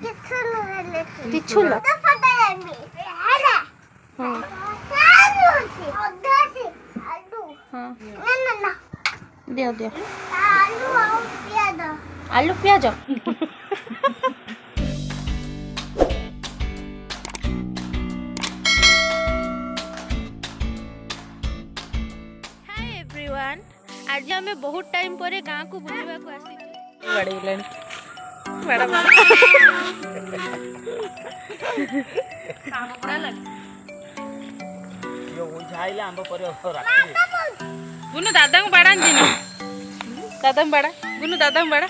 तिछुल दियो दियो आलू प्याज हाय एवरीवन आज आम बहुत टाइम पर गाँव को बुलवा को आसी बुनु दादा को बाड़ा दादा बाड़ा बुनु दादा बाड़ा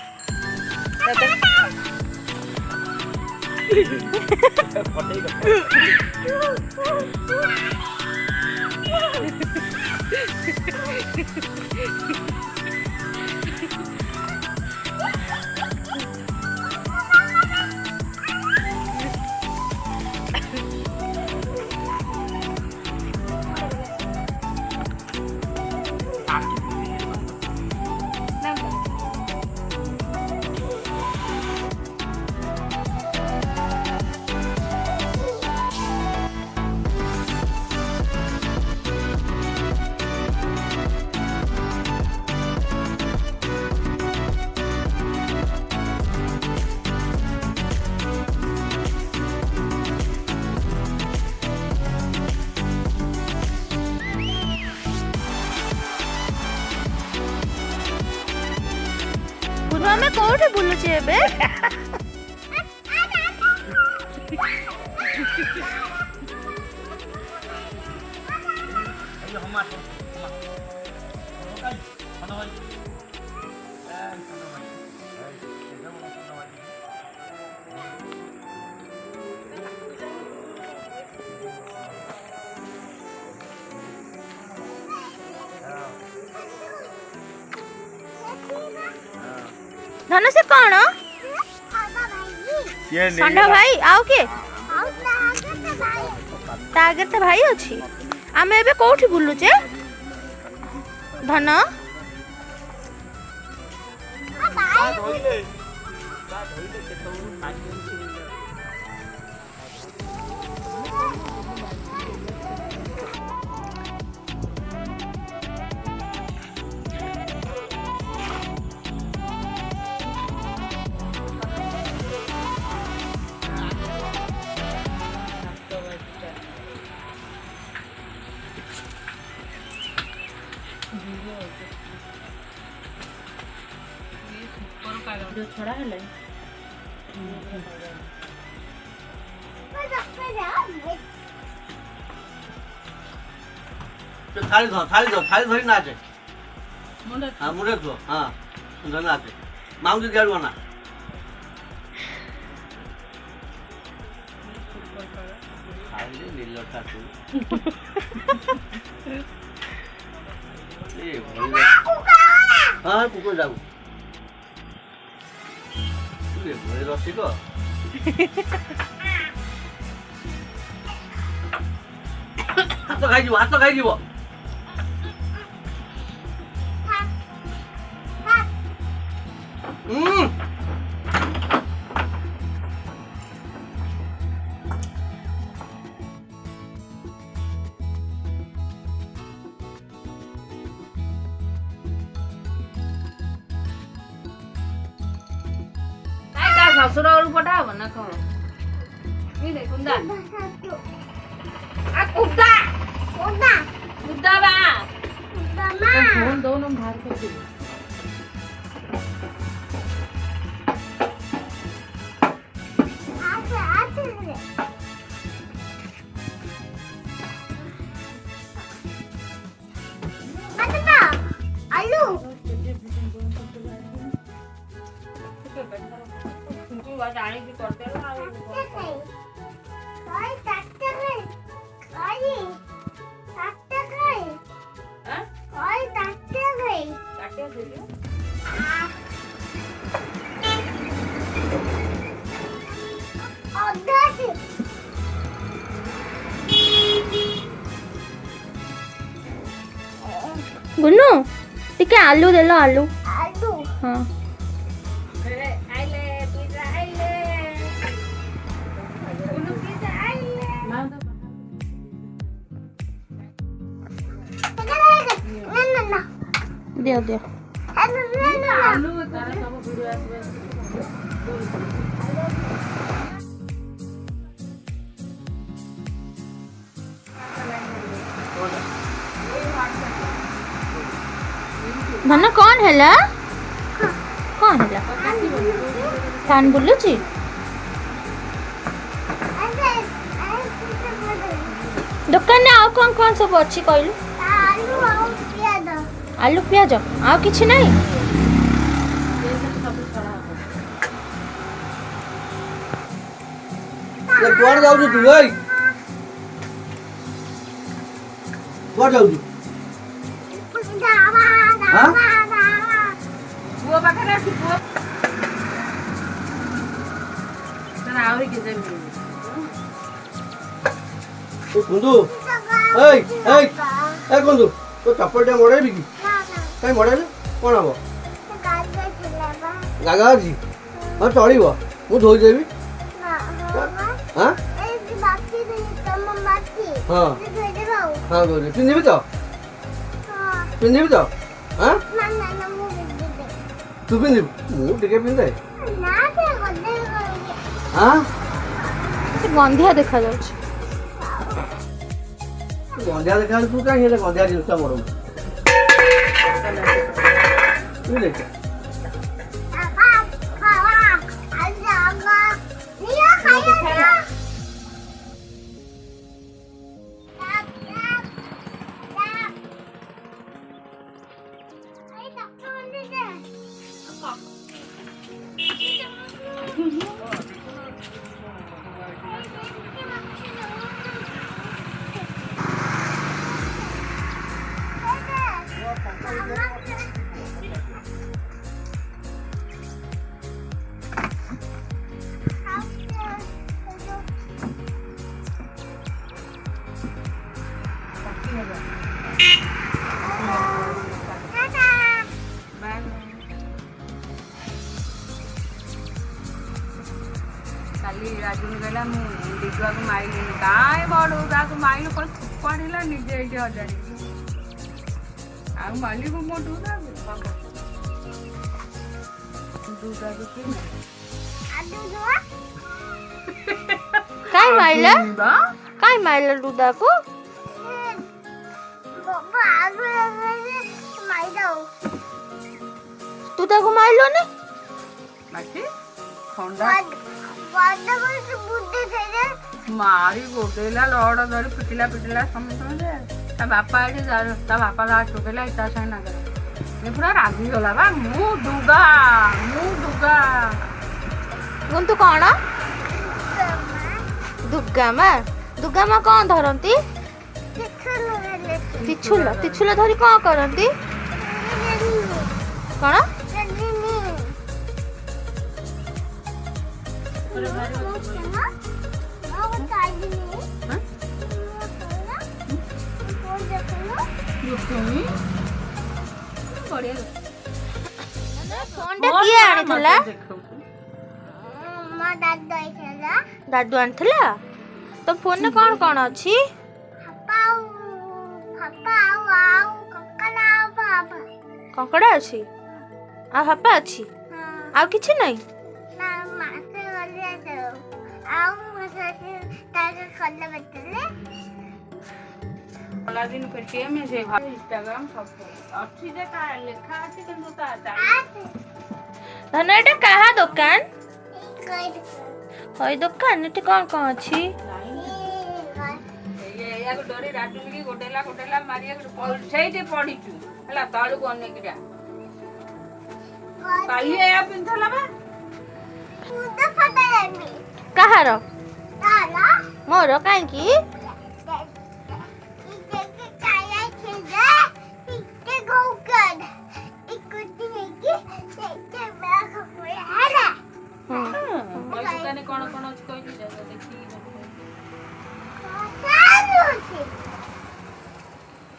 ଆମେ କୋଉଠି ବୁଲୁଛି ଏବେ धन से कौन संडा भाई आउ के तागर तो भाई अच्छी आमे एबे कोठी बुलुचे धन जो छोड़ा है थाली धरी नाचे हाँ मुझे तो हाँ नाचे मांग दिया ना हाँ कुकुर जाऊ रसिक हाथ खाई ससुर पटा हो ना कौन ये कुंदा आ कुत्ता कुत्ता कुत्ता बा कुत्ता मां फोन दो न बाहर कर दे आलू जाने की करते हो कोई काटते गए कोई काटते गए हैं कोई काटते दे गुन्नू ठीक है आलू दे लो आलू आलू हाँ दियो दियो धन कौन है कौन है फैन बुलुची दुकान में आउ कौन सब अच्छी कहलु आलू पियाज आ किछि नहीं ये कोड़ जाऊ तू ओए कोड़ जाऊ हां वो पाखरे आसी वो तरा आउरी के जमी ए कुंदू ए कुंदू तो चप्पल टे मोड़े भी की कहीं मोड़े कौन हम गागा जी हाँ चलो मु धोई देवी हाँ हाँ हाँ धोई पिंधि तो पिंधि तो हाँ तू पिंधि मु टिके पिंधे हाँ गंधिया देखा जाउछ गंधिया देखा तू कहीं गंधिया जिनसा मोड़ राजू कहला डिगुआ को माइल कहीं बड़ को माइल पढ़ला निजे ये हजारी मालिक मो डूगा काय माइला डूदा को डूदा को माइलो ने माटी खंडा मारी गोडेला लड़ धरी पिटिला समझे ता बापा एठी ता बापा ला टोकेला इता से ना करे ये पूरा रागी गला बा मु दुगा तू कौन दुगा मा कौन धरती तिछुला धरी कौन करती कौन दादू आनथिला तो फोन में कौन कौन अच्छी कंकड़ा अच्छी आ हप्पा अच्छी आ किछि नहीं वाला दिन पेटीएम में से इंस्टाग्राम सब अच्छी जे का लेखा अछि किंतु ता धन एटा कहा दुकान होय दुकान एटे कौन कौन अछि ये या को डोरी राटू की गोटेला मारिया को सेठी पड़ी छु हला ताळु को अन्य किरा काली या पिंथला बा उदा फटा जाबी कहार ताला मोर काई की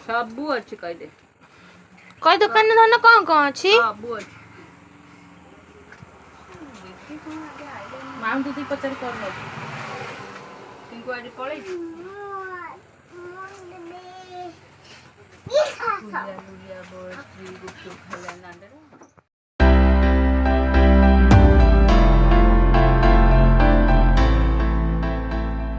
सबू अच्छी कह दे कई दुकान में धन कौन कौन अच्छी सबू अच्छी मां दीदी पचार कर लो तिनको आज पळै ଲୁଲିଆ ବୟସ୍ତ୍ରୀ ଗୁପଚୁପ ଖାଇଲାଣି ଦାଣ୍ଡରେ।